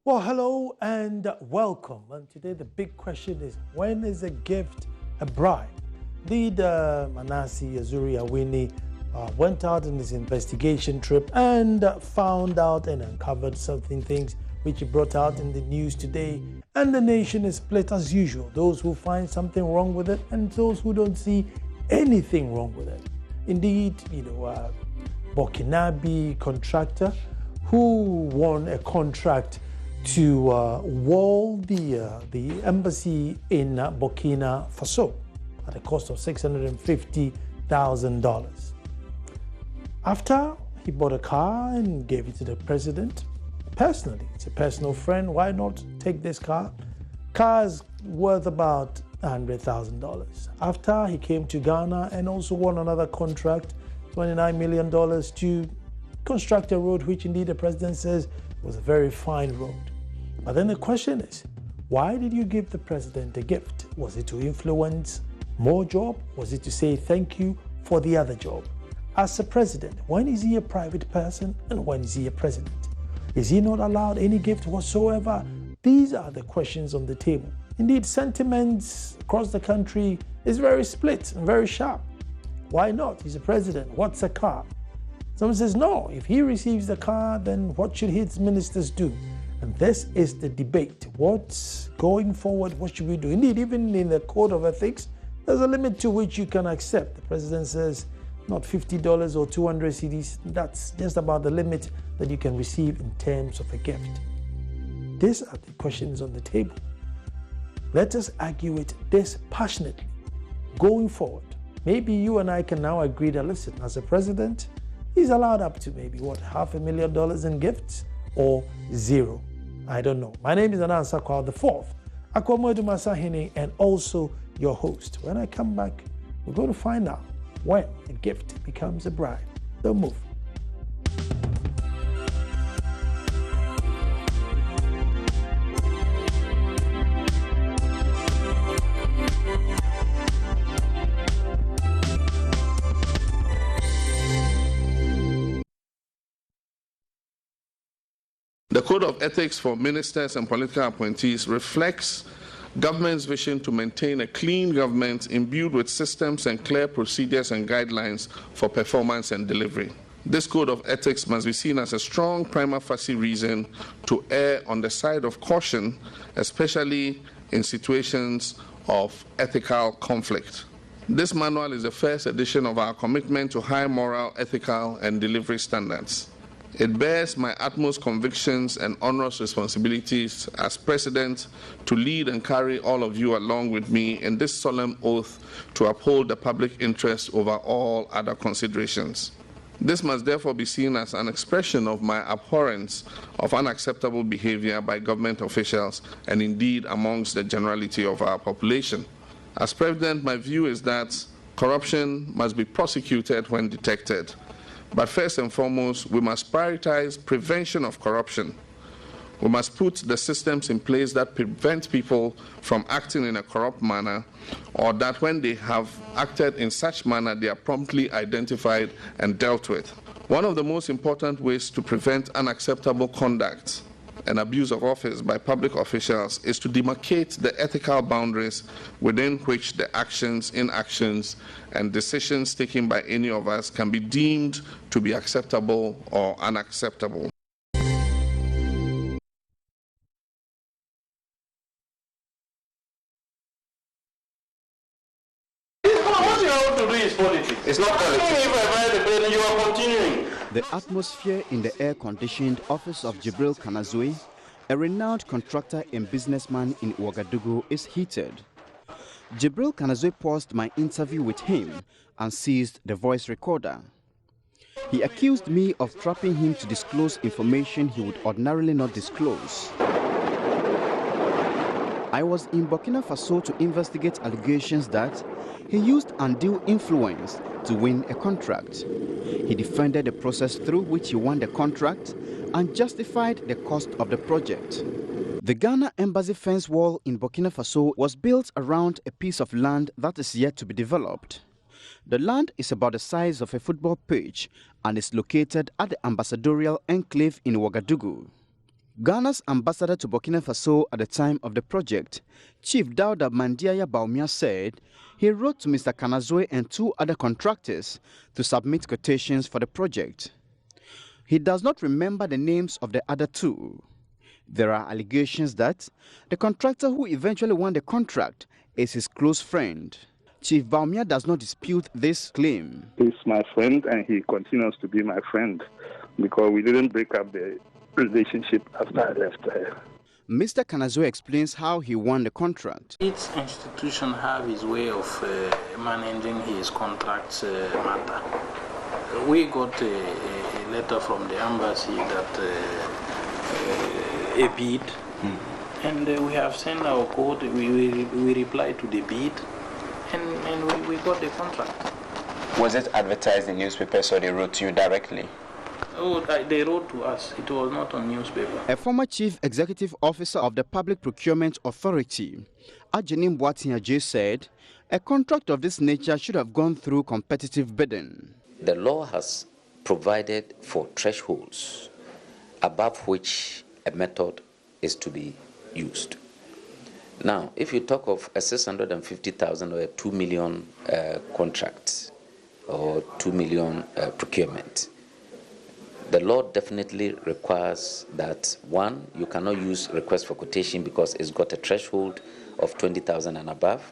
Well, hello and welcome. And today the big question is, when is a gift a bribe? Indeed, Manasi Azuri Awini went out on his investigation trip and found out and uncovered certain things which he brought out in the news today. And the nation is split as usual. Those who find something wrong with it and those who don't see anything wrong with it. Indeed, Burkinabe contractor who won a contract to wall the embassy in Burkina Faso at a cost of $650,000. After he bought a car and gave it to the president personally, it's a personal friend, why not take this car? Car's worth about $100,000. After he came to Ghana and also won another contract, $29 million to construct a road, which indeed the president says was a very fine road. But then the question is, why did you give the president a gift? Was it to influence more job? Was it to say thank you for the other job? As a president, when is he a private person and when is he a president? Is he not allowed any gift whatsoever? These are the questions on the table. Indeed, sentiments across the country is very split and very sharp. Why not? He's a president. What's a car? Someone says, no, if he receives the car, then what should his ministers do? And this is the debate. What's going forward? What should we do? Indeed, even in the code of ethics, there's a limit to which you can accept. The president says not $50 or 200 cedis. That's just about the limit that you can receive in terms of a gift. These are the questions on the table. Let us argue it dispassionately going forward. Maybe you and I can now agree that, listen, as a president, he's allowed up to maybe, $500,000 in gifts or zero. I don't know. My name is Anansa Kwao the Fourth, Akwamodu Masahini, and also your host. When I come back, we're going to find out when a gift becomes a bribe. Don't move. The Code of Ethics for Ministers and Political Appointees reflects government's vision to maintain a clean government imbued with systems and clear procedures and guidelines for performance and delivery. This Code of Ethics must be seen as a strong prima facie reason to err on the side of caution, especially in situations of ethical conflict. This manual is the first edition of our commitment to high moral, ethical, and delivery standards. It bears my utmost convictions and onerous responsibilities as President to lead and carry all of you along with me in this solemn oath to uphold the public interest over all other considerations. This must therefore be seen as an expression of my abhorrence of unacceptable behavior by government officials and indeed amongst the generality of our population. As President, my view is that corruption must be prosecuted when detected. But first and foremost, we must prioritize prevention of corruption. We must put the systems in place that prevent people from acting in a corrupt manner, or that when they have acted in such manner, they are promptly identified and dealt with. One of the most important ways to prevent unacceptable conduct and abuse of office by public officials is to demarcate the ethical boundaries within which the actions, inactions, and decisions taken by any of us can be deemed to be acceptable or unacceptable. What you have to do is politics. It's not politics. If I buy the pen, you are continuing. The atmosphere in the air-conditioned office of Jibril Kanazui, a renowned contractor and businessman in Ouagadougou, is heated. Jibril Kanazui paused my interview with him and seized the voice recorder. He accused me of trapping him to disclose information he would ordinarily not disclose. I was in Burkina Faso to investigate allegations that he used undue influence to win a contract. He defended the process through which he won the contract and justified the cost of the project. The Ghana Embassy fence wall in Burkina Faso was built around a piece of land that is yet to be developed. The land is about the size of a football pitch and is located at the ambassadorial enclave in Ouagadougou. Ghana's ambassador to Burkina Faso at the time of the project, Chief Dauda Mandiaya Baumia, said he wrote to Mr. Kanazwe and 2 other contractors to submit quotations for the project. He does not remember the names of the other 2. There are allegations that the contractor who eventually won the contract is his close friend. Chief Baumia does not dispute this claim. He's my friend and he continues to be my friend because we didn't break up the relationship after I left her. Mr. Kanazwe explains how he won the contract. Each institution have his way of managing his contracts matter. We got a letter from the embassy that a bid, and we have sent our code. We replied to the bid, and we got the contract. Was it advertised in newspapers or they wrote to you directly? Oh, they wrote to us. It was not on newspaper. A former chief executive officer of the Public Procurement Authority, Ajenim Boatiaje, said a contract of this nature should have gone through competitive bidding. The law has provided for thresholds above which a method is to be used. Now, if you talk of a 650,000 or a 2 million contract or 2 million procurement, the law definitely requires that, one, you cannot use request for quotation because it's got a threshold of 20,000 and above.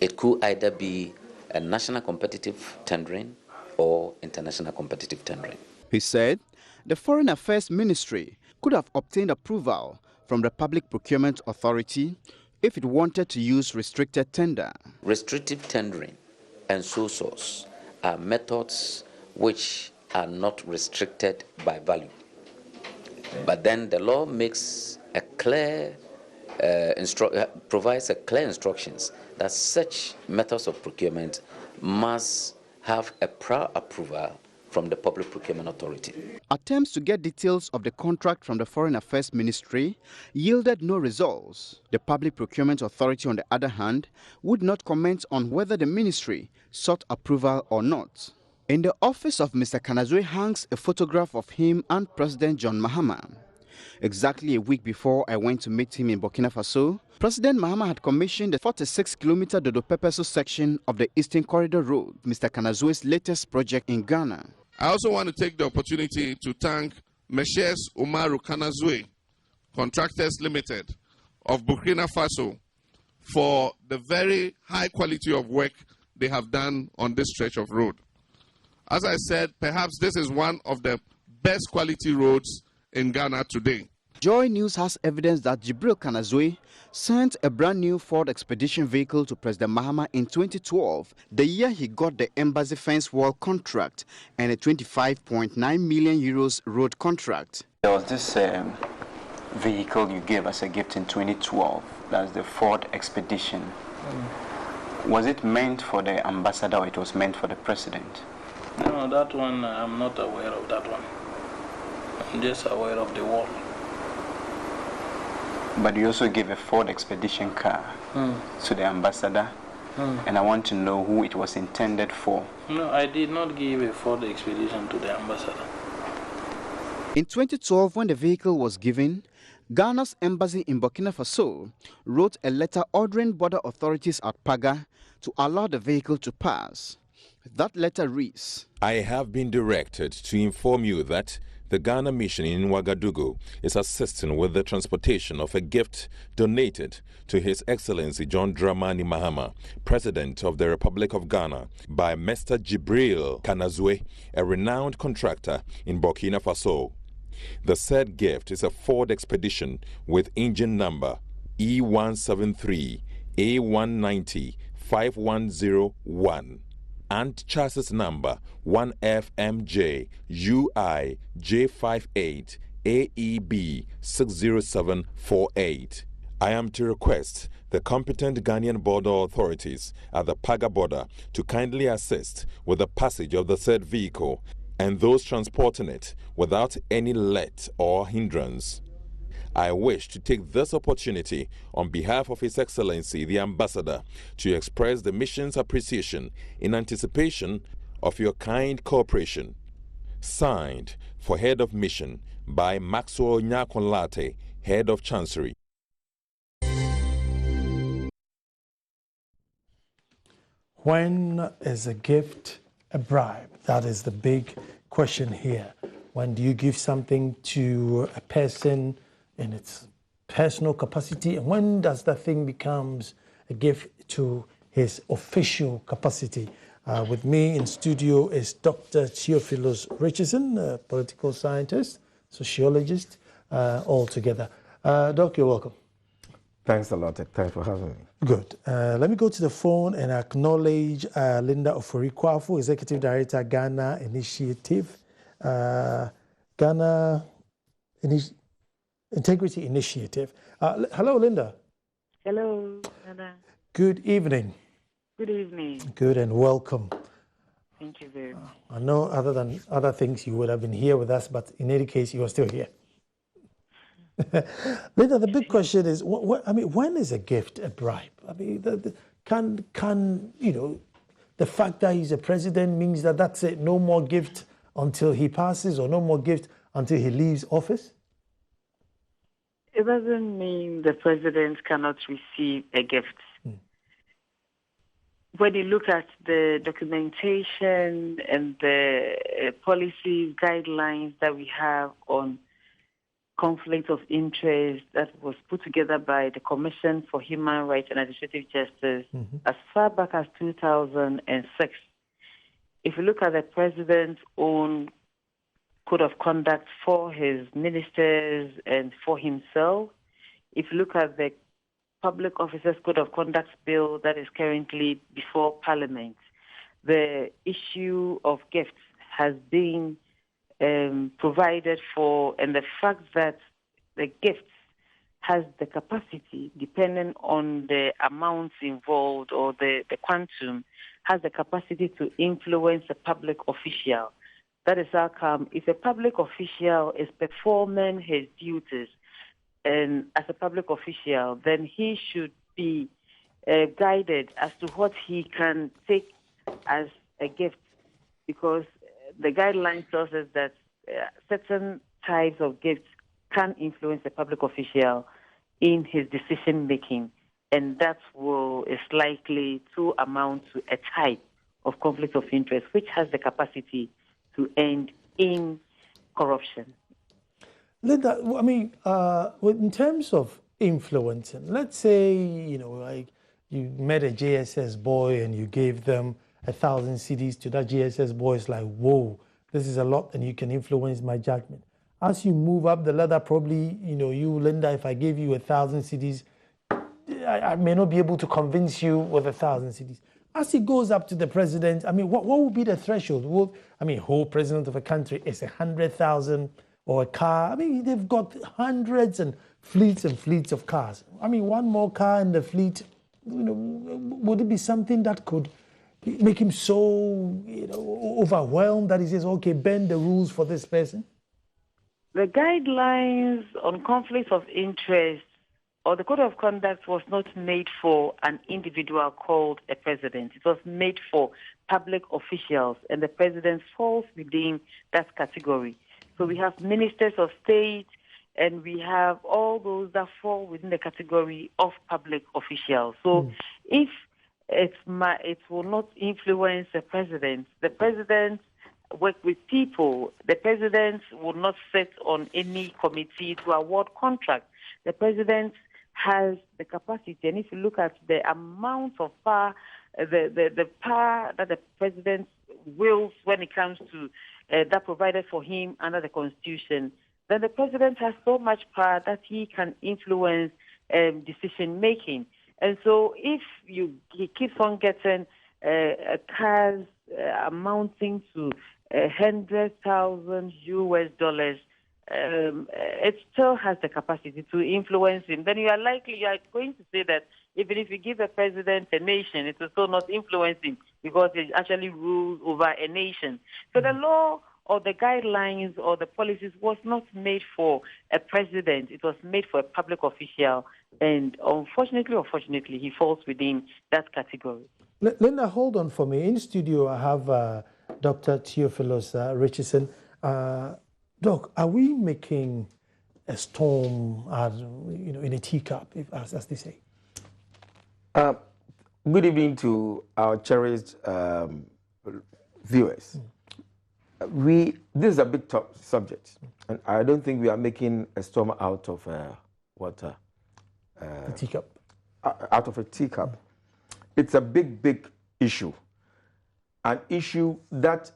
It could either be a national competitive tendering or international competitive tendering. He said the Foreign Affairs Ministry could have obtained approval from the Public Procurement Authority if it wanted to use restricted tender. Restrictive tendering and sole source are methods which are not restricted by value. But then the law makes a clear, provides a clear instructions that such methods of procurement must have a prior approval from the Public Procurement Authority. Attempts to get details of the contract from the Foreign Affairs Ministry yielded no results. The Public Procurement Authority, on the other hand, would not comment on whether the ministry sought approval or not. In the office of Mr. Kanazwe hangs a photograph of him and President John Mahama. Exactly a week before I went to meet him in Burkina Faso, President Mahama had commissioned the 46-kilometer Dodo-Pepeso section of the Eastern Corridor Road, Mr. Kanazwe's latest project in Ghana. I also want to take the opportunity to thank Meshes Umaru Kanazwe, Contractors Limited of Burkina Faso, for the very high quality of work they have done on this stretch of road. As I said, perhaps this is one of the best quality roads in Ghana today. Joy News has evidence that Jibril Kanazwe sent a brand new Ford Expedition vehicle to President Mahama in 2012, the year he got the embassy fence wall contract and a 25.9 million euros road contract. There was this vehicle you gave as a gift in 2012. That's the Ford Expedition. Was it meant for the ambassador or it was meant for the president? No, that one, I'm not aware of that one. I'm just aware of the wall. But you also gave a Ford Expedition car to the ambassador, and I want to know who it was intended for. No, I did not give a Ford Expedition to the ambassador. In 2012, when the vehicle was given, Ghana's embassy in Burkina Faso wrote a letter ordering border authorities at Paga to allow the vehicle to pass. That letter reads, I have been directed to inform you that the Ghana mission in Ouagadougou is assisting with the transportation of a gift donated to His Excellency John Dramani Mahama, President of the Republic of Ghana, by Mr. Jibril Kanazwe, a renowned contractor in Burkina Faso. The said gift is a Ford Expedition with engine number E173 A190 5101. and chassis number 1FMJ UI J58 AEB 60748. I am to request the competent Ghanaian border authorities at the Paga border to kindly assist with the passage of the said vehicle and those transporting it without any let or hindrance. I wish to take this opportunity on behalf of His Excellency the Ambassador to express the mission's appreciation in anticipation of your kind cooperation. Signed for Head of Mission by Maxwell Nyakonlate, Head of Chancery. When is a gift a bribe? That is the big question here. When do you give something to a person in its personal capacity, and when does that thing becomes a gift to his official capacity? With me in studio is Dr. Theophilus Richardson, a political scientist, sociologist, all together. Doc, you're welcome. Thanks a lot. Thanks for having me. Good. Let me go to the phone and acknowledge Linda Ofori-Kwafu, Executive Director, Ghana Initiative, Ghana Integrity Initiative. Hello, Linda. Hello, Nana. Good evening. Good evening. Good and welcome. Thank you very much. I know other than other things you would have been here with us, but in any case, you are still here. Linda, the big question is, when is a gift a bribe? I mean, can you know, the fact that he's a president means that that's it, no more gift until he passes, or no more gift until he leaves office? It doesn't mean the president cannot receive a gift. When you look at the documentation and the policy guidelines that we have on conflict of interest that was put together by the Commission for Human Rights and Administrative Justice as far back as 2006. If you look at the president's own code of conduct for his ministers and for himself, if you look at the Public Officers Code of Conduct Bill that is currently before Parliament, the issue of gifts has been provided for, and the fact that the gifts has the capacity, depending on the amounts involved or the quantum, has the capacity to influence a public official. That is how come if a public official is performing his duties and as a public official, then he should be guided as to what he can take as a gift, because the guidelines tells us that certain types of gifts can influence a public official in his decision making, and that is likely to amount to a type of conflict of interest, which has the capacity to end in corruption. Linda, I mean, in terms of influencing, let's say, you know, like you met a JSS boy and you gave them 1,000 CDs to that JSS boy, it's like, whoa, this is a lot and you can influence my judgment. As you move up the ladder, probably, you know, you, Linda, if I gave you 1,000 CDs, I may not be able to convince you with 1,000 CDs. As it goes up to the president, I mean, what would be the threshold? Whole president of a country is 100,000 or a car. I mean, they've got hundreds and fleets of cars. I mean, one more car in the fleet, you know, would it be something that could make him so, you know, overwhelmed that he says, okay, bend the rules for this person? The guidelines on conflicts of interest or the code of conduct was not made for an individual called a president. It was made for public officials, and the president falls within that category. So we have ministers of state, and we have all those that fall within the category of public officials. So if it will not influence the president work with people. The president will not sit on any committee to award contracts. The president has the capacity, and if you look at the amount of power, the power that the president wills when it comes to that provided for him under the Constitution, then the president has so much power that he can influence decision making. And so if he keeps on getting cars amounting to $100,000 US, it still has the capacity to influence him. Then you are going to say that even if you give a president a nation, it will still not influence him because he actually rules over a nation. So the law or the guidelines or the policies was not made for a president. It was made for a public official. And unfortunately or fortunately, he falls within that category. Linda, hold on for me. In studio, I have Dr. Theophilus Richardson. Doc, are we making a storm, in a teacup, as they say? Good evening to our cherished viewers. This is a big subject, and I don't think we are making a storm out of water. A teacup. Out of a teacup. It's a big, big issue. An issue that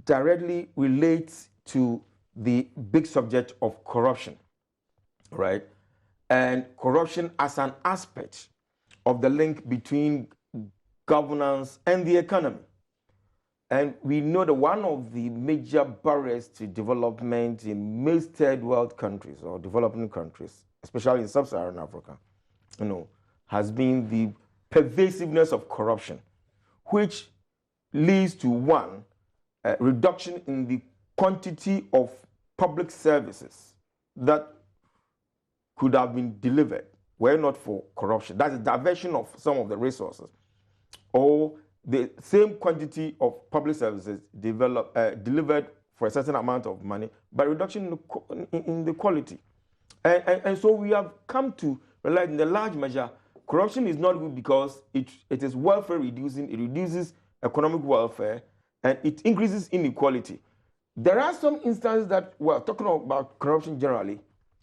directly relates to the big subject of corruption, right? And corruption as an aspect of the link between governance and the economy. And we know that one of the major barriers to development in most third world countries or developing countries, especially in sub-Saharan Africa, has been the pervasiveness of corruption, which leads to one, reduction in the quantity of public services that could have been delivered were not for corruption. That's a diversion of some of the resources, or the same quantity of public services delivered for a certain amount of money, but reduction in the quality. And so we have come to realize in a large measure, corruption is not good because it is welfare reducing, it reduces economic welfare, and it increases inequality. There are some instances that we're talking about corruption generally,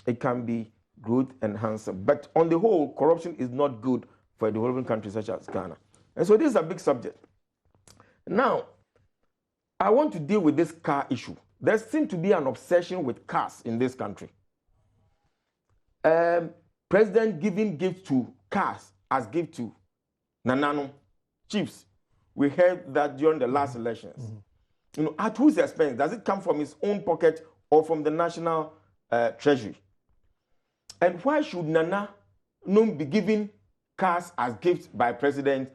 it can be growth enhancer. But on the whole, corruption is not good for a developing country such as Ghana. And so this is a big subject. Now, I want to deal with this car issue. There seems to be an obsession with cars in this country. President giving gifts to cars as gift to Nanano chiefs. We heard that during the last elections. At whose expense? Does it come from his own pocket or from the national treasury? And why should Nana be given cars as gifts by president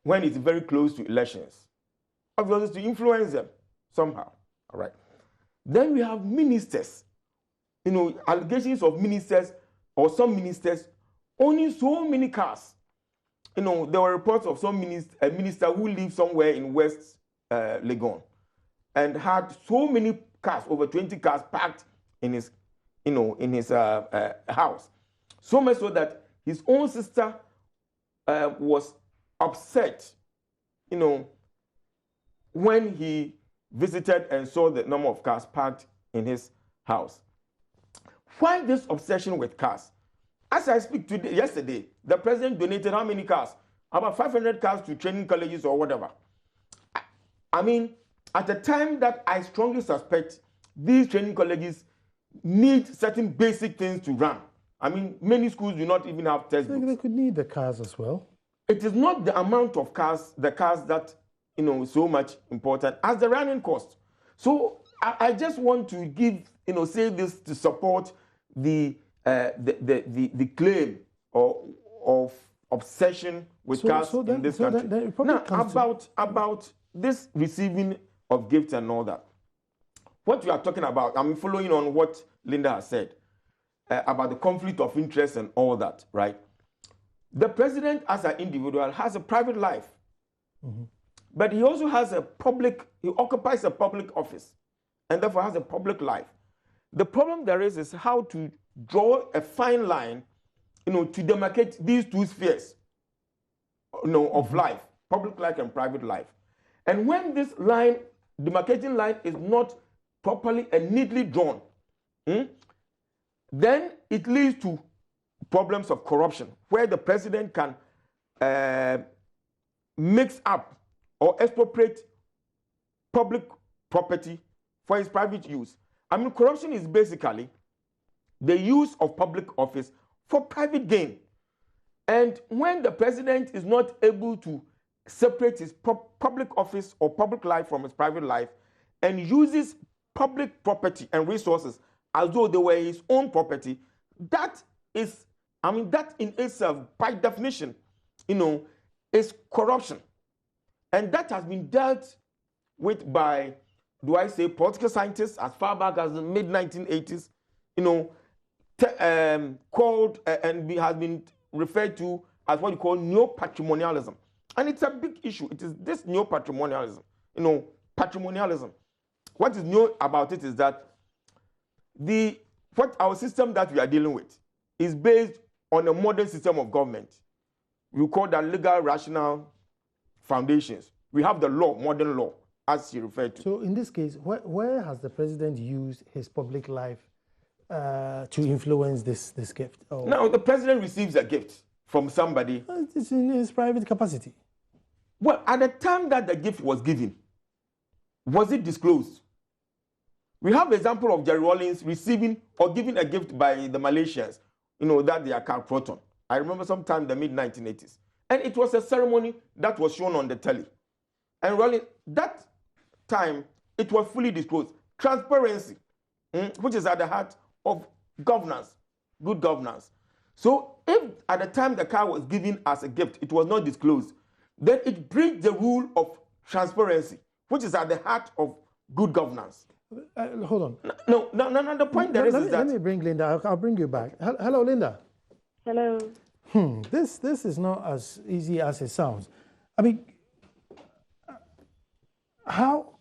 when it's very close to elections? Obviously, to influence them somehow. All right. Then we have ministers. Allegations of ministers or some ministers owning so many cars. There were reports of a minister who lived somewhere in West Legon and had so many cars, over 20 cars parked in his house. So much so that his own sister was upset, when he visited and saw the number of cars parked in his house. Why this obsession with cars? As I speak today, yesterday, the president donated how many cars? About 500 cars to training colleges or whatever. I mean, at a time that I strongly suspect these training colleges need certain basic things to run. I mean, many schools do not even have textbooks. They could need the cars as well. It is not the amount of cars, the cars that, is so much important as the running cost. So I just want to give, say this to support the claim of obsession with cars in this country. Now, about this receiving of gifts and all that. What we are talking about, I'm following on what Linda has said about the conflict of interest and all that, right? The president, as an individual, has a private life, but he also has he occupies a public office, and therefore has a public life. The problem there is how to draw a fine line, to demarcate these two spheres, of life, public life and private life. And when this demarcating line is not properly and neatly drawn, then it leads to problems of corruption, where the president can mix up or expropriate public property for his private use. I mean, corruption is basically the use of public office for private gain. And when the president is not able to separate his public office or public life from his private life and uses public property and resources as though they were his own property, that in itself, by definition, is corruption. And that has been dealt with by, political scientists as far back as the mid-1980s, called and has been referred to as what you call neo-patrimonialism. And it's a big issue. It is this neo-patrimonialism, patrimonialism, what is new about it is that what our system that we are dealing with is based on a modern system of government. We call that legal rational foundations. We have the law, modern law, as you referred to. So in this case, where has the president used his public life to influence this gift? Oh. Now, the president receives a gift from somebody. It's in his private capacity. Well, at the time that the gift was given, was it disclosed? We have the example of Jerry Rawlings receiving or giving a gift by the Malaysians, that they are called Proton. I remember sometime in the mid-1980s. And it was a ceremony that was shown on the telly. And Rawlings, that time, it was fully disclosed. Transparency, which is at the heart of governance, good governance. So if at the time the car was given as a gift, it was not disclosed, then it breaks the rule of transparency, which is at the heart of good governance. Hold on. No. The point there is that... Let me bring Linda. I'll bring you back. Hello, Linda. Hello. This is not as easy as it sounds. I mean, how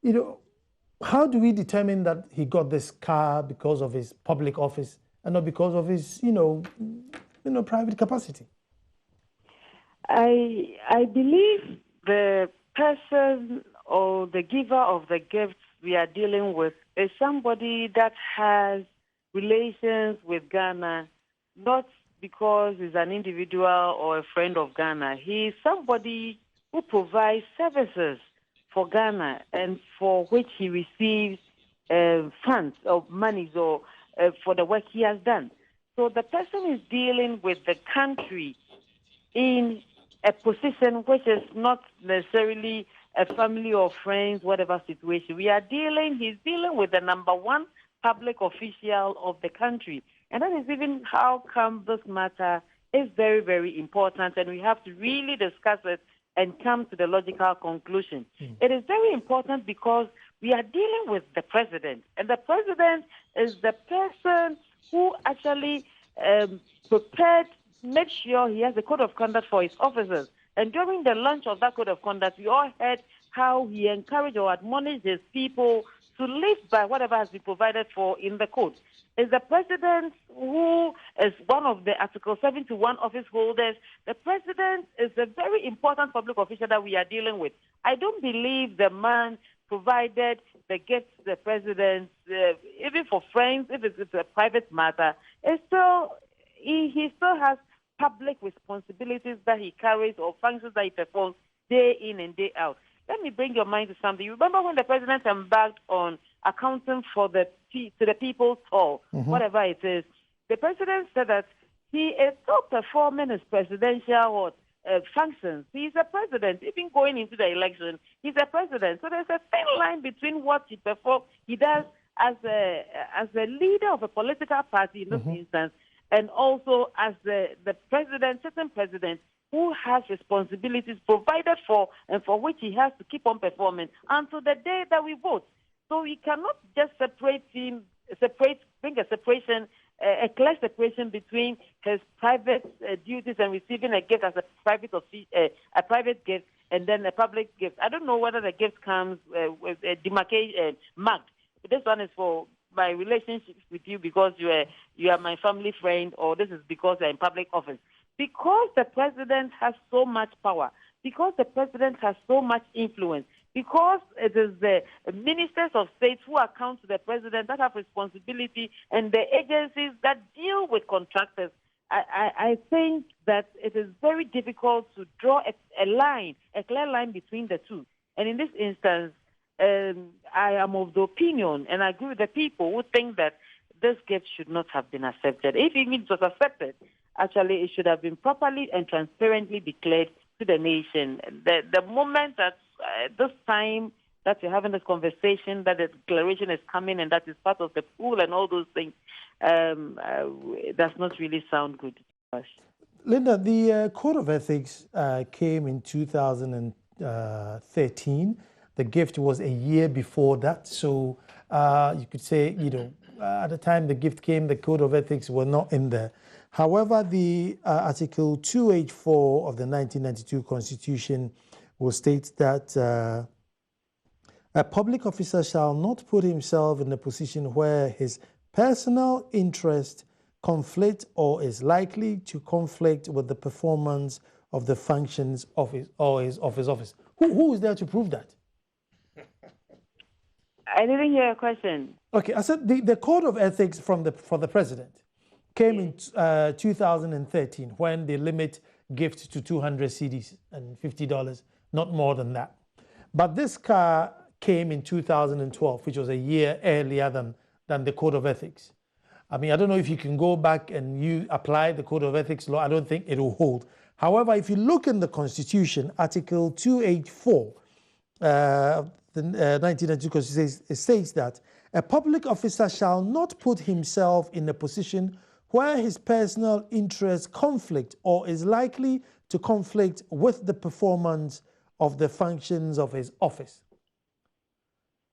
do we determine that he got this car because of his public office and not because of his, private capacity? I believe the person or the giver of the gifts we are dealing with is somebody that has relations with Ghana, not because he's an individual or a friend of Ghana. He is somebody who provides services for Ghana and for which he receives funds or monies or for the work he has done. So the person is dealing with the country in a position which is not necessarily a family or friends, whatever situation. He's dealing with the number one public official of the country. And that is even how come this matter is very, very important, and we have to really discuss it and come to the logical conclusion. It is very important because we are dealing with the president, and the president is the person who actually make sure he has a code of conduct for his officers. And during the launch of that code of conduct, we all heard how he encouraged or admonished his people to live by whatever has been provided for in the code. Is the president who is one of the Article 71 office holders. The president is a very important public official that we are dealing with. I don't believe the man provided the gifts to the president, even for friends, if it's a private matter. He still has public responsibilities that he carries or functions that he performs day in and day out. Let me bring your mind to something. You remember when the president embarked on accounting for to the people's toll, whatever it is, the president said that he is still performing his presidential functions. He's a president. Even going into the election, he's a president. So there's a thin line between what he does as a leader of a political party in this instance, and also as the president, certain president, who has responsibilities provided for and for which he has to keep on performing until the day that we vote. So we cannot just bring a clear separation between his private duties and receiving a gift as a private gift and then a public gift. I don't know whether the gift comes with a demarcation marked. This one is for my relationship with you because you are my family friend, or this is because you're in public office. Because the president has so much power, because the president has so much influence, because it is the ministers of state who account to the president that have responsibility and the agencies that deal with contractors, I think that it is very difficult to draw a clear line between the two. And in this instance, I am of the opinion, and I agree with the people who think that this gift should not have been accepted. If even it was accepted, actually it should have been properly and transparently declared to the nation. The moment that this time that you're having this conversation, that the declaration is coming and that is part of the pool and all those things, does not really sound good. Linda, the Code of Ethics came in 2013. The gift was a year before that. So you could say, at the time the gift came, the Code of Ethics were not in there. However, the Article 284 of the 1992 Constitution will state that A public officer shall not put himself in a position where his personal interest conflict or is likely to conflict with the performance of the functions of his office. Who is there to prove that? I didn't hear your question. Okay, I said the code of ethics for the president came in 2013 when they limit gift to 200 cedis and $50, not more than that. But this car came in 2012, which was a year earlier than the code of ethics. I mean, I don't know if you can go back and you apply the code of ethics law. I don't think it will hold. However, if you look in the Constitution, Article 284, the 1992 Constitution, it states that a public officer shall not put himself in a position where his personal interest conflict or is likely to conflict with the performance of the functions of his office.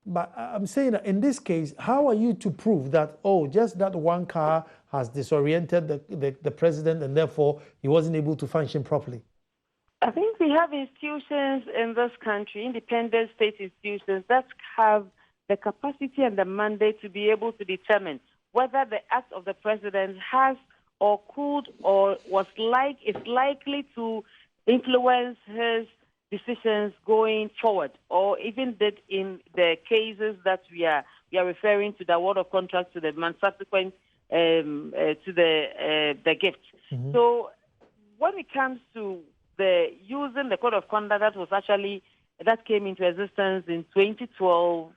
But I'm saying that in this case, how are you to prove that, oh, just that one car has disoriented the president and therefore he wasn't able to function properly? I think we have institutions in this country, independent state institutions, that have the capacity and the mandate to be able to determine whether the act of the president has or could or is likely to influence his decisions going forward, or even did in the cases that we are referring to, the award of contracts to the month subsequent to the gift. Mm-hmm. So when it comes to the using the code of conduct that came into existence in 2012,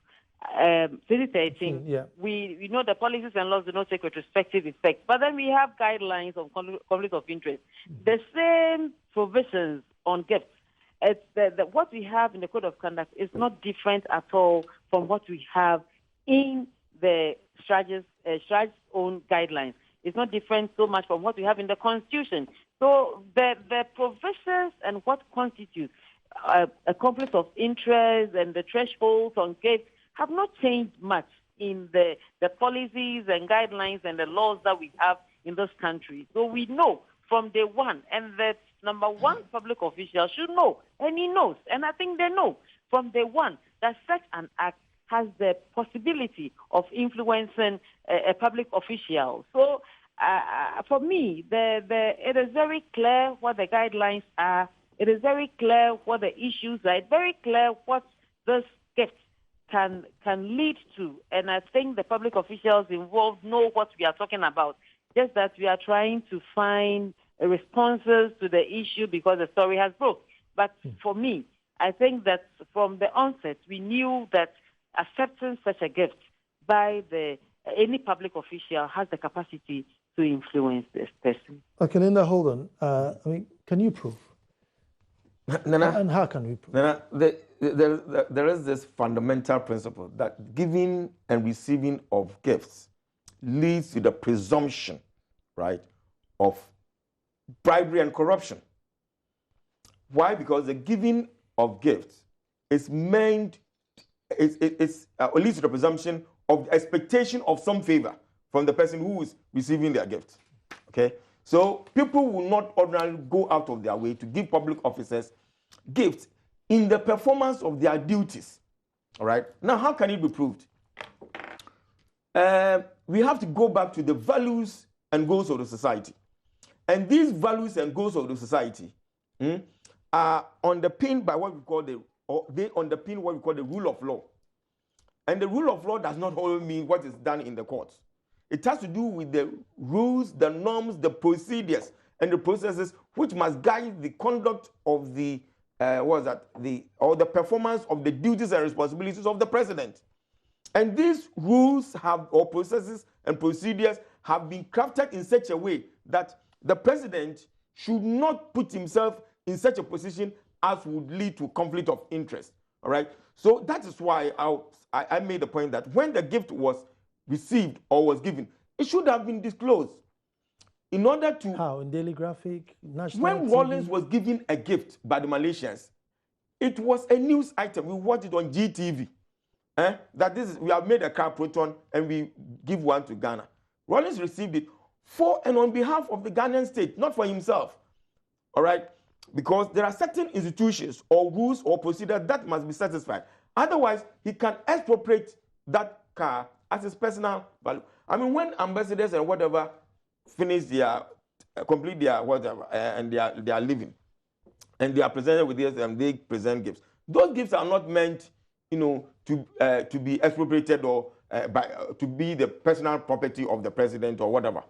2013, yeah. We know the policies and laws do not take retrospective effect, but then we have guidelines on conflict of interest. Mm-hmm. The same provisions on gifts. It's what we have in the code of conduct is not different at all from what we have in the Strate's own guidelines. It's not different so much from what we have in the Constitution. So the provisions and what constitutes a conflict of interest and the thresholds on gifts have not changed much in the policies and guidelines and the laws that we have in this country. So we know from day one, and that number one public official should know, and he knows, and I think they know from day one that such an act has the possibility of influencing a public official. So for me, it is very clear what the guidelines are. It is very clear what the issues are. It's very clear what this gift can lead to, and I think the public officials involved know what we are talking about. Just that we are trying to find responses to the issue because the story has broke. But for me, I think that from the onset, we knew that accepting such a gift by any public official has the capacity to influence this person. Okay, Linda, hold on. I mean, can you prove? Nana, and how can we prove? Nana, there is this fundamental principle that giving and receiving of gifts leads to the presumption, right, of bribery and corruption. Why? Because the giving of gifts is leads to the presumption of the expectation of some favor from the person who is receiving their gift. Okay? So people will not ordinarily go out of their way to give public officers gifts in the performance of their duties. All right? Now, how can it be proved? We have to go back to the values and goals of the society. And these values and goals of the society are underpinned by what we call the rule of law. And the rule of law does not only mean what is done in the courts. It has to do with the rules, the norms, the procedures, and the processes which must guide the conduct of the performance of the duties and responsibilities of the president. And these rules or processes and procedures have been crafted in such a way that the president should not put himself in such a position as would lead to conflict of interest. All right. So that is why I made the point that when the gift was received or was given, it should have been disclosed. In order to... How? In Daily Graphic, National When TV? Rawlings was given a gift by the Malaysians, it was a news item. We watched it on GTV. That we have made a car Proton and we give one to Ghana. Rawlings received it for and on behalf of the Ghanaian state, not for himself. All right? Because there are certain institutions or rules or procedures that must be satisfied. Otherwise, he can expropriate that car as his personal value. I mean, when ambassadors and whatever finish their, complete their whatever, and they are leaving, and they are presented with this, and they present gifts. Those gifts are not meant, to be expropriated or to be the personal property of the president or whatever.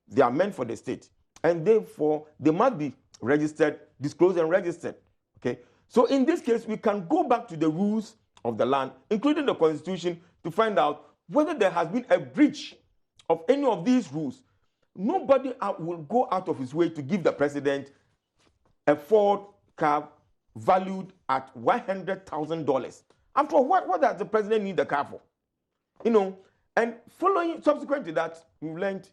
They are meant for the state, and therefore they must be registered, disclosed, and registered. Okay. So in this case, we can go back to the rules of the land, including the Constitution, to find out whether there has been a breach of any of these rules. Nobody will go out of his way to give the president a Ford car valued at $100,000. After all, what does the president need the car for? And subsequent to that, we've learned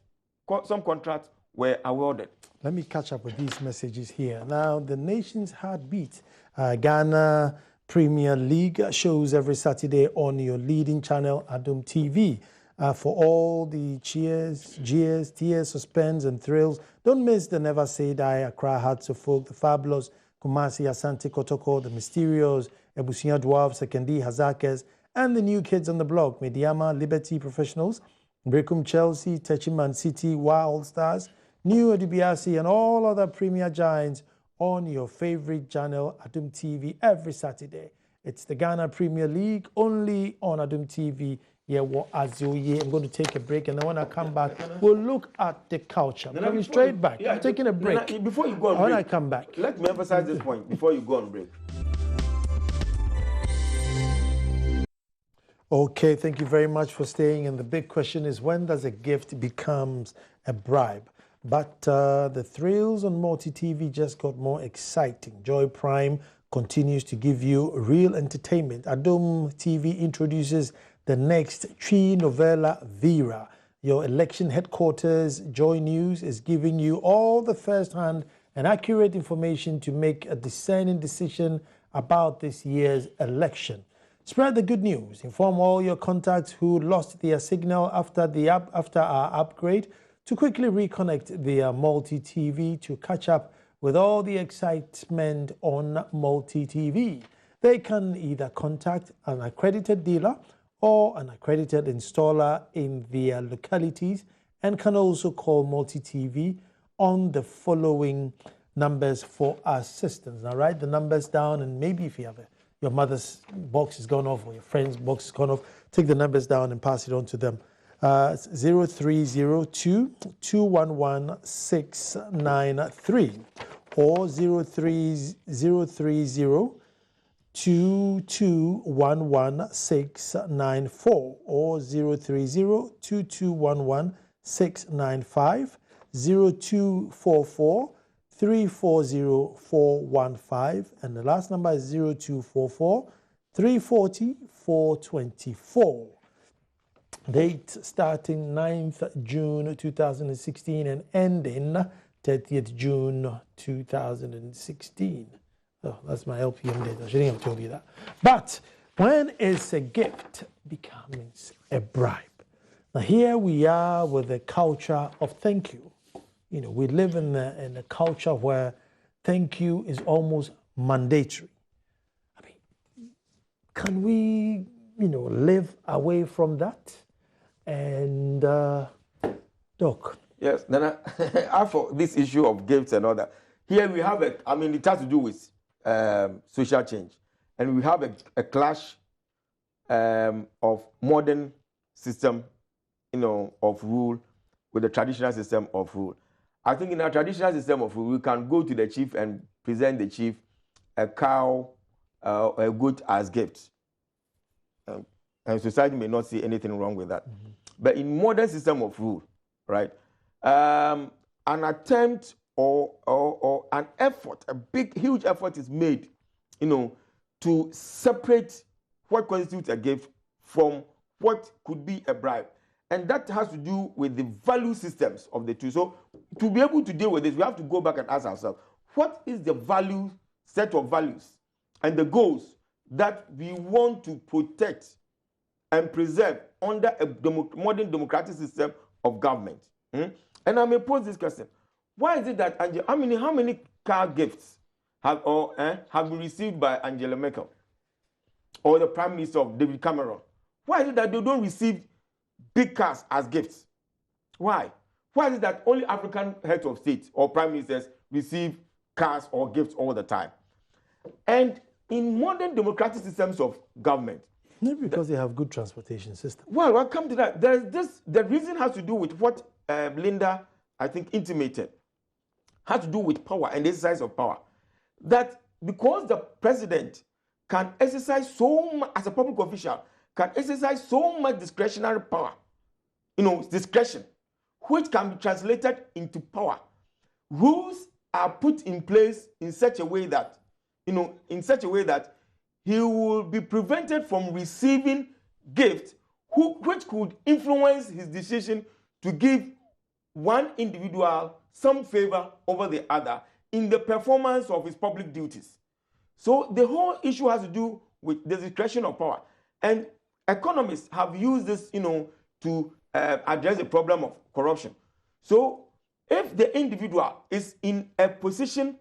some contracts were awarded. Let me catch up with these messages here. Now, the nation's heartbeat, Ghana Premier League, shows every Saturday on your leading channel, Adom TV. For all the cheers, jeers, tears, suspense, and thrills, don't miss the Never Say Die, Accra Hearts of Folk, the Fabulous, Kumasi, Asante Kotoko, the Mysterios, Ebusia Dwarf, Sekendi, Hazakes, and the new kids on the block, Mediama, Liberty Professionals, Brekum Chelsea, Techiman City, Wild Stars, New Adibiasi, and all other premier giants on your favorite channel, Adom TV, every Saturday. It's the Ghana Premier League, only on Adom TV. Yeah, what Azoye. I'm going to take a break, and then when I come back, we'll look at the culture. I'm coming straight back. I'm taking a break. Before you go on break, when I come back, let me emphasize this point before you go on break. Okay, thank you very much for staying. And the big question is, when does a gift becomes a bribe? But the thrills on multi-TV just got more exciting. Joy Prime continues to give you real entertainment. Adom TV introduces the next Chi novella, Vera. Your election headquarters, Joy News, is giving you all the first-hand and accurate information to make a discerning decision about this year's election. Spread the good news. Inform all your contacts who lost their signal after our upgrade to quickly reconnect their multi-TV to catch up with all the excitement on multi-TV. They can either contact an accredited dealer or an accredited installer in their localities, and can also call multi-TV on the following numbers for assistance. Now write the numbers down, and maybe if you have your mother's box has gone off or your friend's box has gone off, take the numbers down and pass it on to them. 0302 211 693 or 03030 2211 694 or 030 695 0244 340 415, and the last number is 0244 340 424. Date starting 9th June 2016 and ending 30th June 2016. Oh, that's my LPM date. I shouldn't have told you that. But when is a gift becomes a bribe? Now here we are with the culture of thank you. We live in a culture where thank you is almost mandatory. I mean, can we, live away from that? And, Doc. Yes, then for this issue of gifts and all that, here we have it has to do with social change. And we have a clash of modern system, of rule with the traditional system of rule. I think in our traditional system of rule, we can go to the chief and present the chief a cow, a goat as gifts. And society may not see anything wrong with that. Mm-hmm. But in modern system of rule, right, an attempt or an effort, a big, huge effort is made, to separate what constitutes a gift from what could be a bribe. And that has to do with the value systems of the two. So to be able to deal with this, we have to go back and ask ourselves, what is the value, set of values and the goals that we want to protect and preserve under a modern democratic system of government? And I may pose this question. Why is it that how many car gifts have been received by Angela Merkel? or the Prime Minister of David Cameron? Why is it that they don't receive big cars as gifts? Why? Why is it that only African heads of state or prime ministers receive cars or gifts all the time? And in modern democratic systems of government, maybe because they have good transportation system. Well, we'll come to that. There's this. The reason has to do with what Linda, I think, intimated. Has to do with power and the exercise of power. That because the president can exercise so much, as a public official, can exercise so much discretionary power, discretion, which can be translated into power. Rules are put in place in such a way that, he will be prevented from receiving gifts which could influence his decision to give one individual some favor over the other in the performance of his public duties. So the whole issue has to do with the discretion of power. And economists have used this, to address the problem of corruption. So if the individual is in a position,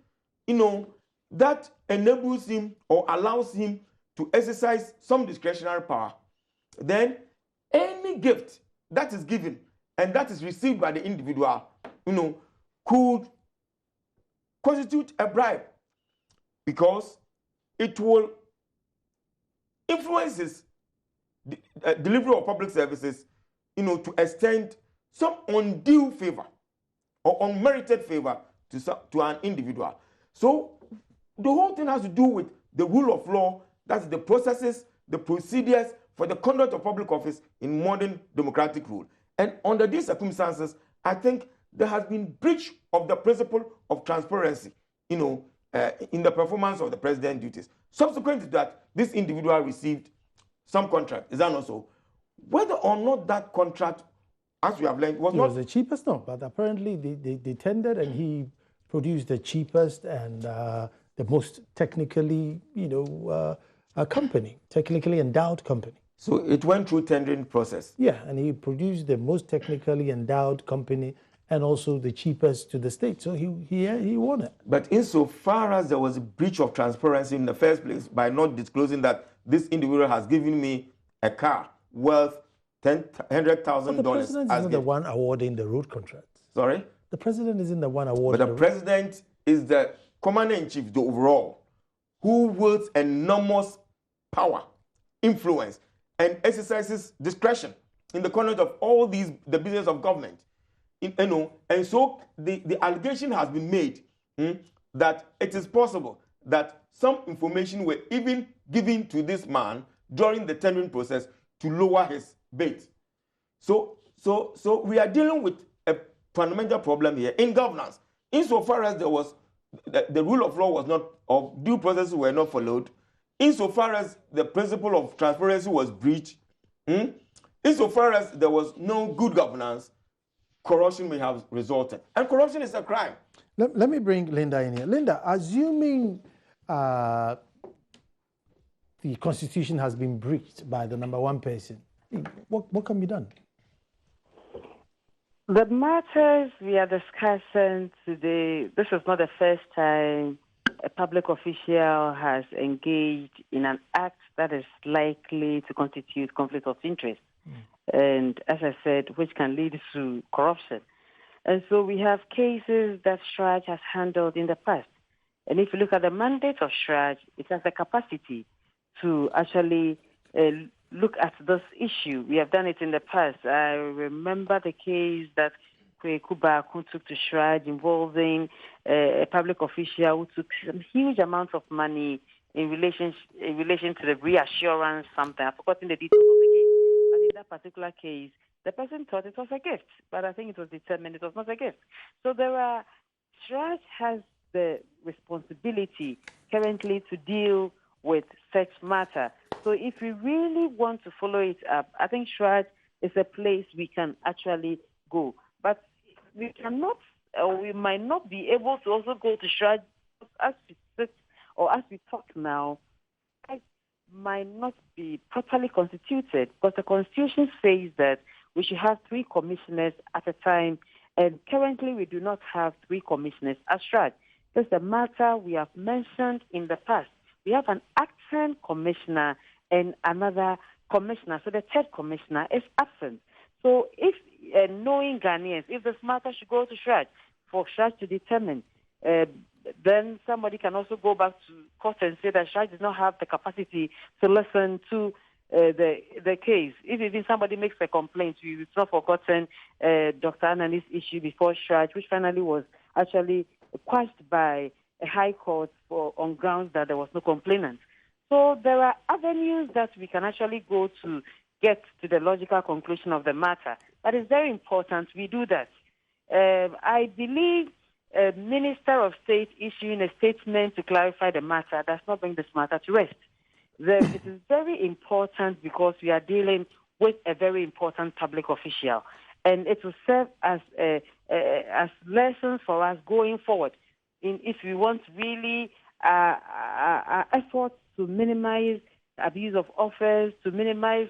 that enables him or allows him to exercise some discretionary power, then any gift that is given and that is received by the individual, could constitute a bribe, because it will influence his delivery of public services, to extend some undue favor or unmerited favor to an individual. So the whole thing has to do with the rule of law, that's the processes, the procedures for the conduct of public office in modern democratic rule. And under these circumstances, I think there has been breach of the principle of transparency, in the performance of the president's duties. Subsequent to that, this individual received some contract. Is that not so? Whether or not that contract, as we have learned, was not the cheapest, no, but apparently they tendered and he produced the cheapest and the most technically, a company, technically endowed company. So it went through tendering process. Yeah, and he produced the most technically endowed company and also the cheapest to the state. So he won it. But insofar as there was a breach of transparency in the first place by not disclosing that this individual has given me a car worth $100,000. The president isn't the one awarding the road contracts. Sorry? The president isn't the one awarding But the president is the commander-in-chief, the overall, who wields enormous power, influence, and exercises discretion in the conduct of all the business of government. And so the allegation has been made that it is possible that some information were even given to this man during the tendering process to lower his bid. So we are dealing with a fundamental problem here in governance. Insofar as there was the rule of law was not, or due processes were not followed, insofar as the principle of transparency was breached, insofar as there was no good governance, corruption may have resulted. And corruption is a crime. Let me bring Linda in here. Linda, assuming the Constitution has been breached by the number one person, what can be done? The matters we are discussing today, this is not the first time a public official has engaged in an act that is likely to constitute conflict of interest. And as I said, which can lead to corruption. And so we have cases that STRAJ has handled in the past. And if you look at the mandate of STRAJ, it has the capacity to actually look at this issue. We have done it in the past. I remember the case that Kuba took to STRAJ involving a public official who took some huge amounts of money in relation to the reassurance something. I've forgotten the details of the case. But in that particular case, the person thought it was a gift, but I think it was determined it was not a gift. So STRAJ has the responsibility currently to deal with such matter. So if we really want to follow it up, I think STRAJ is a place we can actually go. But we cannot, or we might not be able to also go to STRAJ as we sit or as we talk now. Might not be properly constituted, because the Constitution says that we should have 3 commissioners at a time, and currently we do not have 3 commissioners at STRAJ. That's the matter we have mentioned in the past. We have an acting commissioner, and another commissioner. So the third commissioner is absent. So if knowing Ghanaians, if this matter should go to Shraj, for Shraj to determine, then somebody can also go back to court and say that Shraj does not have the capacity to listen to the case. If even somebody makes a complaint, we've not forgotten Dr. Anani's issue before Shraj, which finally was actually quashed by a high court on grounds that there was no complainant. So there are avenues that we can actually go to get to the logical conclusion of the matter. But it's very important we do that. I believe a Minister of State issuing a statement to clarify the matter does not bring this matter to rest. It is very important because we are dealing with a very important public official, and it will serve as lessons for us going forward. If we want really efforts to minimize abuse of office, to minimize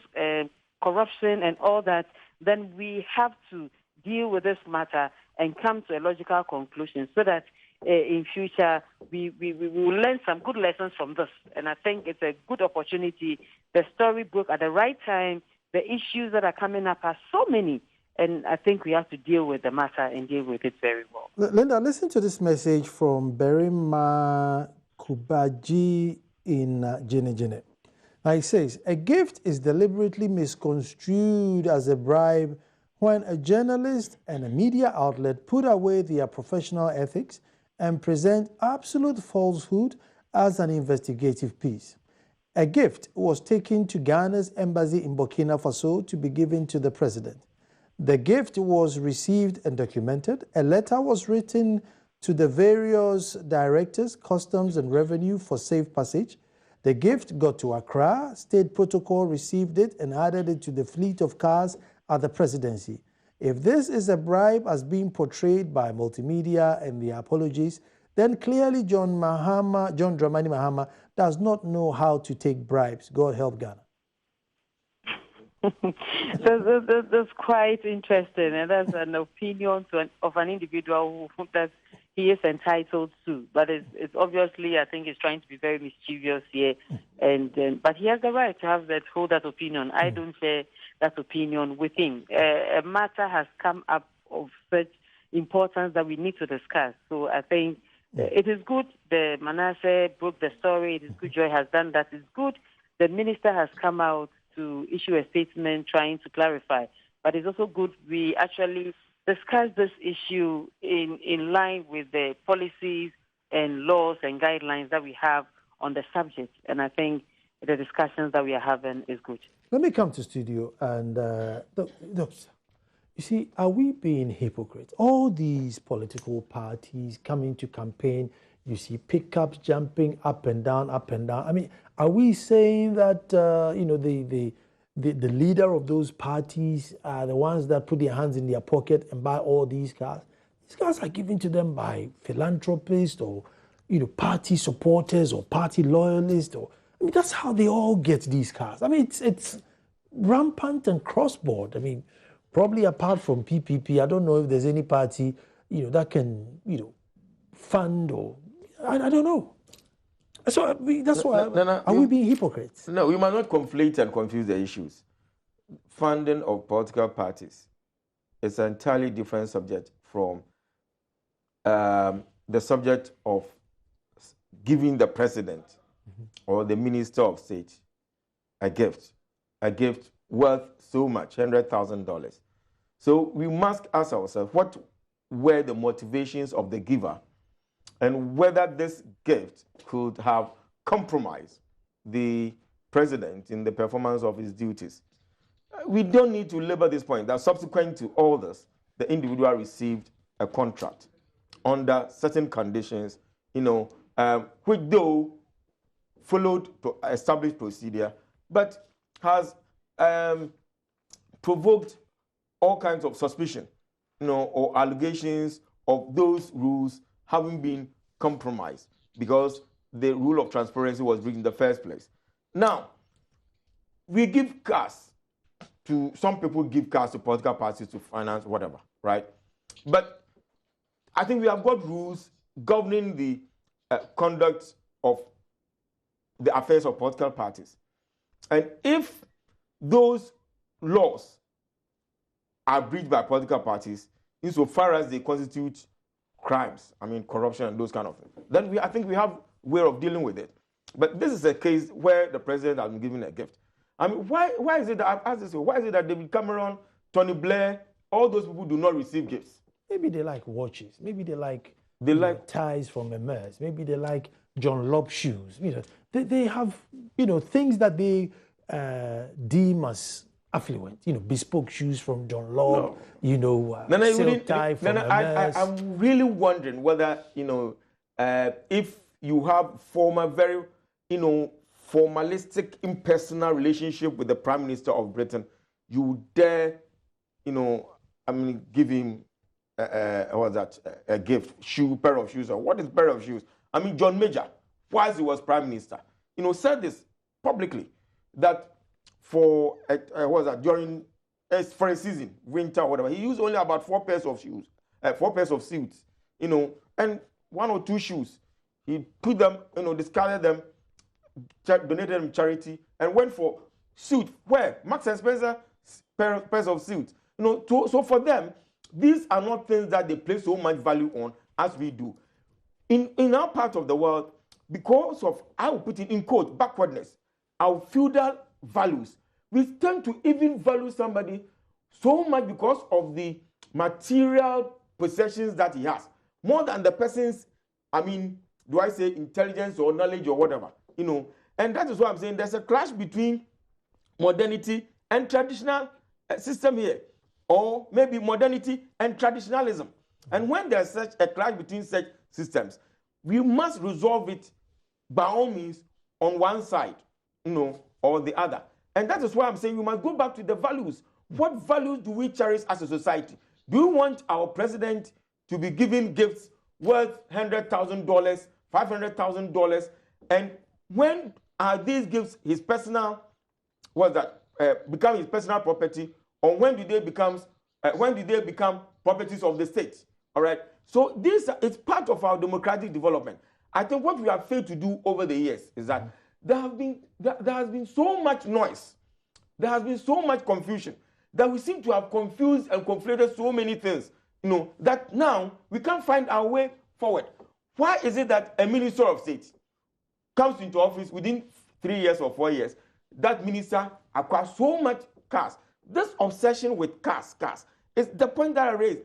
corruption and all that, then we have to deal with this matter and come to a logical conclusion so that in future we will learn some good lessons from this. And I think it's a good opportunity. The story broke at the right time. The issues that are coming up are so many. And I think we have to deal with the matter and deal with it very well. Linda, listen to this message from Berima Kubaji in Jene. Now he says, a gift is deliberately misconstrued as a bribe when a journalist and a media outlet put away their professional ethics and present absolute falsehood as an investigative piece. A gift was taken to Ghana's embassy in Burkina Faso to be given to the president. The gift was received and documented. A letter was written to the various directors, customs and revenue for safe passage. The gift got to Accra. State protocol received it and added it to the fleet of cars at the presidency. If this is a bribe as being portrayed by multimedia and the apologies, then clearly John Dramani Mahama does not know how to take bribes. God help Ghana. That's quite interesting, and that's an opinion of an individual that he is entitled to. But it's obviously, I think, he's trying to be very mischievous here, but he has the right to hold that opinion. I don't share that opinion with him. A matter has come up of such importance that we need to discuss. So I think it is good the Manasseh broke the story. It is good Joy has done that. It's good the minister has come out to issue a statement trying to clarify. But it's also good we actually discuss this issue in line with the policies and laws and guidelines that we have on the subject. And I think the discussions that we are having is good. Let me come to studio and, you see, are we being hypocrites? All these political parties coming to campaign, you see pickups jumping up and down, up and down. I mean, are we saying that, the leader of those parties are the ones that put their hands in their pocket and buy all these cars? These cars are given to them by philanthropists or, party supporters or party loyalists. I mean, that's how they all get these cars. I mean, it's rampant and cross-board. I mean, probably apart from PPP, I don't know if there's any party, that can, fund or, I don't know. So that's why, are we being hypocrites? No, we must not conflate and confuse the issues. Funding of political parties is an entirely different subject from the subject of giving the president or the minister of state a gift worth so much, $100,000. So we must ask ourselves, what were the motivations of the giver and whether this gift could have compromised the president in the performance of his duties. We don't need to labor this point that subsequent to all this, the individual received a contract under certain conditions, which though followed established procedure, but has provoked all kinds of suspicion, or allegations of those rules having been compromised because the rule of transparency was breached in the first place. Now, we give cars to, some people give cars to political parties to finance whatever, right? But I think we have got rules governing the conduct of the affairs of political parties. And if those laws are breached by political parties, insofar as they constitute crimes, I mean corruption and those kind of things, then I think we have a way of dealing with it. But this is a case where the president has been given a gift. I mean, why is it that, why is it that David Cameron, Tony Blair, all those people do not receive gifts? Maybe they like watches. Maybe they like ties from Hermes. Maybe they like John Lobb shoes. They have things that they deem as affluent. Bespoke shoes from John Lobb. Silk tie from Hermes. I'm really wondering whether if you have very formalistic, impersonal relationship with the Prime Minister of Britain, you dare, give him a gift, pair of shoes, or what is pair of shoes? I mean, John Major, whilst he was Prime Minister, said this publicly, that for a season, winter or whatever, he used only about 4 pairs of shoes, 4 pairs of suits, and 1 or 2 shoes. He put them, discarded them, donated them to charity, and went for suit. Where? Marks and Spencer pairs of suits. So for them, these are not things that they place so much value on as we do. In our part of the world, because of, I will put it in quote, backwardness, our feudal values, we tend to even value somebody so much because of the material possessions that he has, more than the person's, do I say intelligence or knowledge or whatever, And that is why I'm saying there's a clash between modernity and traditional system here, or maybe modernity and traditionalism. And when there's such a clash between such systems, we must resolve it by all means on one side, or the other. And that is why I'm saying we must go back to the values. What values do we cherish as a society? Do we want our president to be given gifts worth $100,000, $500,000, and when are these gifts his personal, become his personal property, or when do they become properties of the state? All right. So this is part of our democratic development. I think what we have failed to do over the years is that there has been so much noise, there has been so much confusion, that we seem to have confused and conflated so many things, that now we can't find our way forward. Why is it that a minister of state comes into office within 3 years or 4 years, that minister acquires so much cars? This obsession with cars is the point that I raised.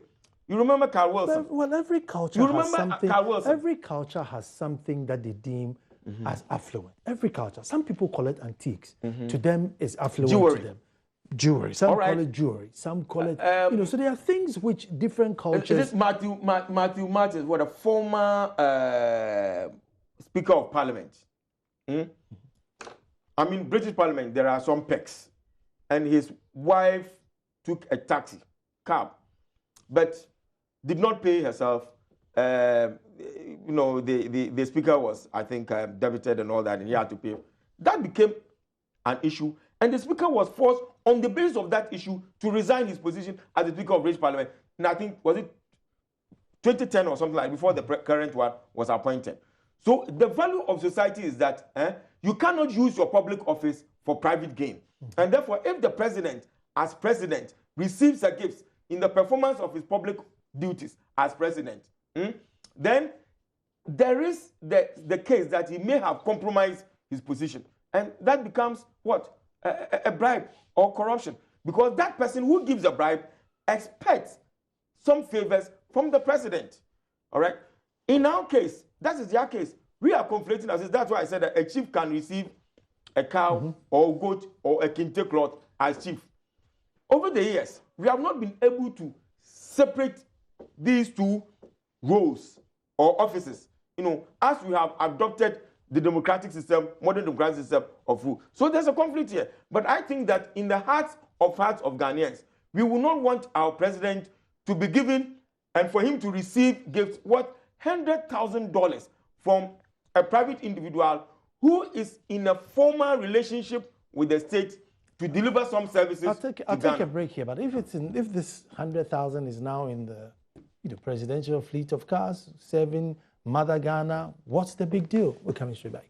You remember Carl Wilson? Well, every culture has something. Every culture has something that they deem as affluent. Every culture. Some people call it antiques. To them, it's affluent. Jewelry. To them. Jewelry. Some call it jewelry. Some call it. So there are things which different cultures. Is it Matthew Martins, a former Speaker of Parliament? British Parliament, there are some perks, and his wife took a cab, but did not pay herself. The speaker was, I think, debited and all that, and he had to pay. That became an issue, and the speaker was forced, on the basis of that issue, to resign his position as the Speaker of British Parliament. And I think, was it 2010 or something like before the current one was appointed. So the value of society is that you cannot use your public office for private gain. And therefore, if the president, as president, receives a gift in the performance of his public duties as president, then there is the case that he may have compromised his position. And that becomes what? A bribe or corruption. Because that person who gives a bribe expects some favors from the president. All right? In our case, that is their case. We are conflating as that's why I said that a chief can receive a cow or a goat or a kente cloth as chief. Over the years, we have not been able to separate these two roles or offices, as we have adopted the democratic system, modern democratic system of rule. So there's a conflict here. But I think that in the hearts of Ghanaians, we will not want our president to be given and for him to receive gifts worth $100,000 from a private individual who is in a formal relationship with the state to deliver some services. I'll take a break here, but if this 100,000 is now in the presidential fleet of cars serving Mother Ghana, what's the big deal? We're coming straight back.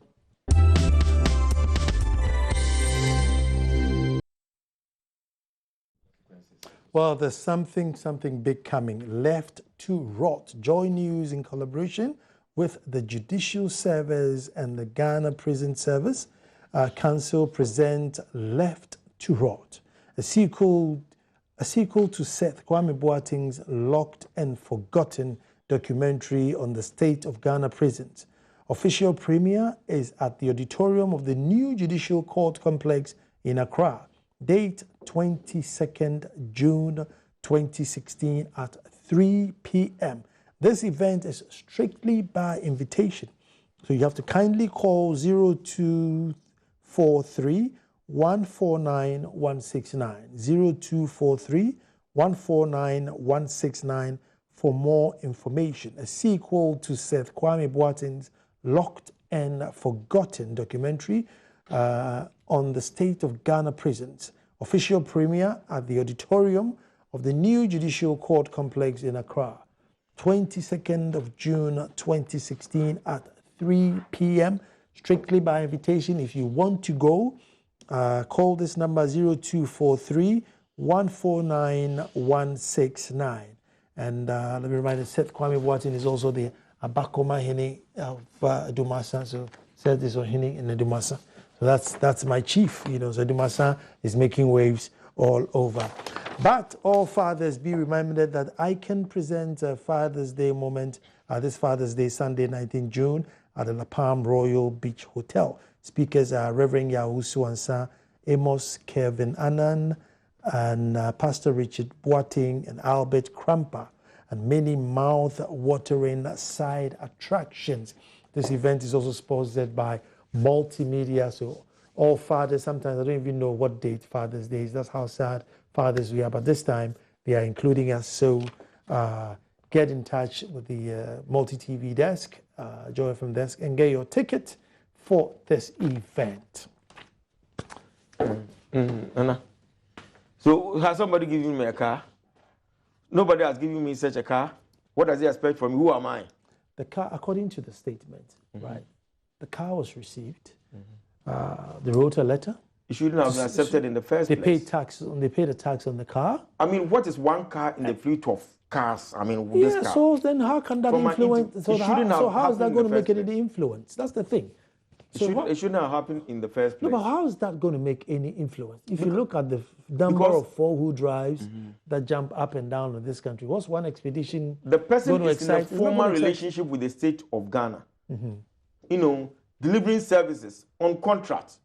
Well, there's something big coming. Left to Rot. Joy News, in collaboration with the Judicial Service and the Ghana Prison Service Council, present Left to Rot, a sequel to Seth Kwame Boateng's Locked and Forgotten documentary on the state of Ghana prisons. Official premiere is at the auditorium of the new Judicial Court Complex in Accra. Date 22nd June 2016 at 3 p.m. This event is strictly by invitation. So you have to kindly call 0243 149 169. 0243 149 169 for more information. A sequel to Seth Kwame Boateng's Locked and Forgotten documentary on the state of Ghana prisons. Official premiere at the auditorium of the new Judicial Court Complex in Accra. 22nd of June 2016 at 3 p.m. Strictly by invitation. If you want to go, call this number 0243 149 169. And let me remind you, Seth Kwame Boateng is also the Abakoma Hene of Dumasa. So Seth is on Hene in the Dumasa. So that's my chief, So Dumasa is making waves all over. But all fathers, be reminded that I can present a Father's Day moment this Father's Day, Sunday, 19 June, at the La Palm Royal Beach Hotel. Speakers are Reverend Yahusu Ansa, Amos Kevin Annan, and Pastor Richard Boateng and Albert Krampa, and many mouth-watering side attractions. This event is also sponsored by Multimedia. So all fathers, sometimes I don't even know what date Father's Day is. That's how sad fathers we are. But this time they are including us. So get in touch with the Multi-TV desk, Joy FM desk, and get your ticket for this event. Anna. So has somebody given me a car? Nobody has given me such a car. What does he expect from me? Who am I? The car, according to the statement, right? The car was received. They wrote a letter. It shouldn't have been accepted in the first place. They paid a tax on the car. I mean, what is one car in the fleet of cars? I mean, yeah, this car. So then how can that influence? So how is that going to make any influence? That's the thing. It shouldn't have happened in the first place. No, but how is that going to make any influence? If you look at the number of four-wheel drives that jump up and down in this country, what's one expedition? The person is in a formal relationship with the state of Ghana. Delivering services on contract,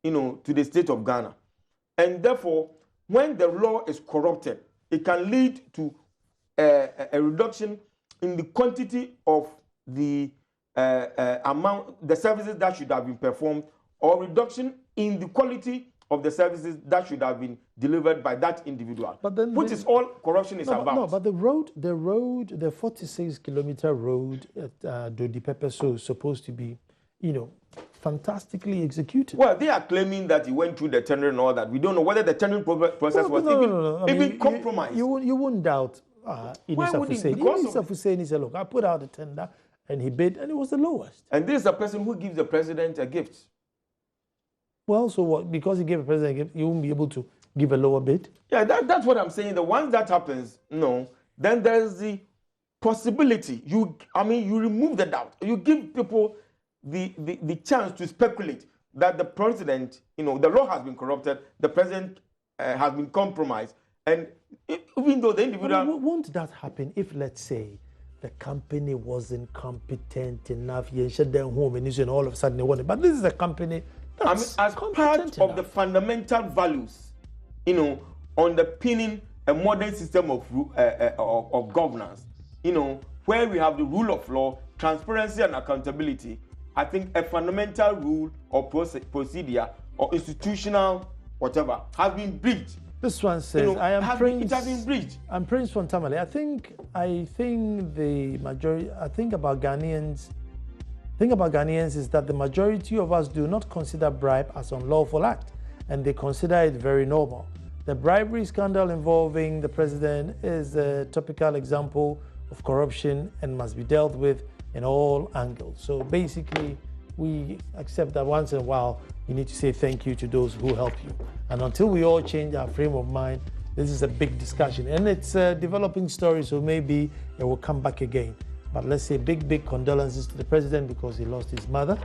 to the state of Ghana. And therefore, when the law is corrupted, it can lead to a reduction in the quantity of the the services that should have been performed, or reduction in the quality of the services that should have been delivered by that individual. But then which is all corruption is about. No, but the 46-kilometer road at Dodi Pepeso is supposed to be, fantastically executed. Well, they are claiming that he went through the tender and all that. We don't know whether the tendering process was even compromised. You wouldn't doubt Idrissa Hussein. Idrissa Hussein said, look, I put out a tender, and he bid, and it was the lowest. And this is a person who gives the president a gift. Well, so what? Because he gave a president a gift, you won't be able to give a lower bid? Yeah, that's what I'm saying. The once that happens, then there's the possibility. You remove the doubt. You give people the chance to speculate that the president, the law has been corrupted, the president has been compromised, and even though the individual... Won't that happen if, let's say, the company wasn't competent enough, you shut them home and all of a sudden they want it. But this is a company that's as part of the fundamental values, underpinning a modern system of governance, where we have the rule of law, transparency and accountability. I think a fundamental rule or procedure or institutional whatever has been breached. This one says, "I am Prince. It has been breached. I'm Prince from Tamale. I think the majority. I think about Ghanaians is that the majority of us do not consider bribe as unlawful act, and they consider it very normal. The bribery scandal involving the president is a typical example of corruption and must be dealt with in all angles. So basically, we accept that once in a while, you need to say thank you to those who help you. And until we all change our frame of mind, this is a big discussion. And it's a developing story, so maybe it will come back again. But let's say big condolences to the president because he lost his mother.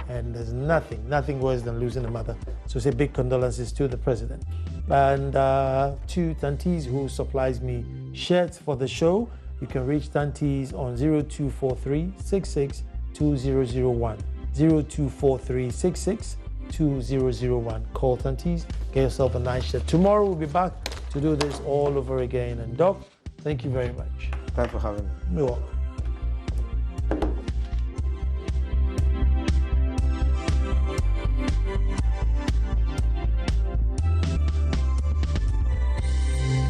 And there's nothing worse than losing a mother. So say big condolences to the president. And to Tantis, who supplies me shirts for the show, you can reach Tantis on 0243 66 2001. 0243 66 2001. Call Tantis, get yourself a nice shirt. Tomorrow we'll be back to do this all over again. And Doc, thank you very much. Thanks for having me. You're welcome.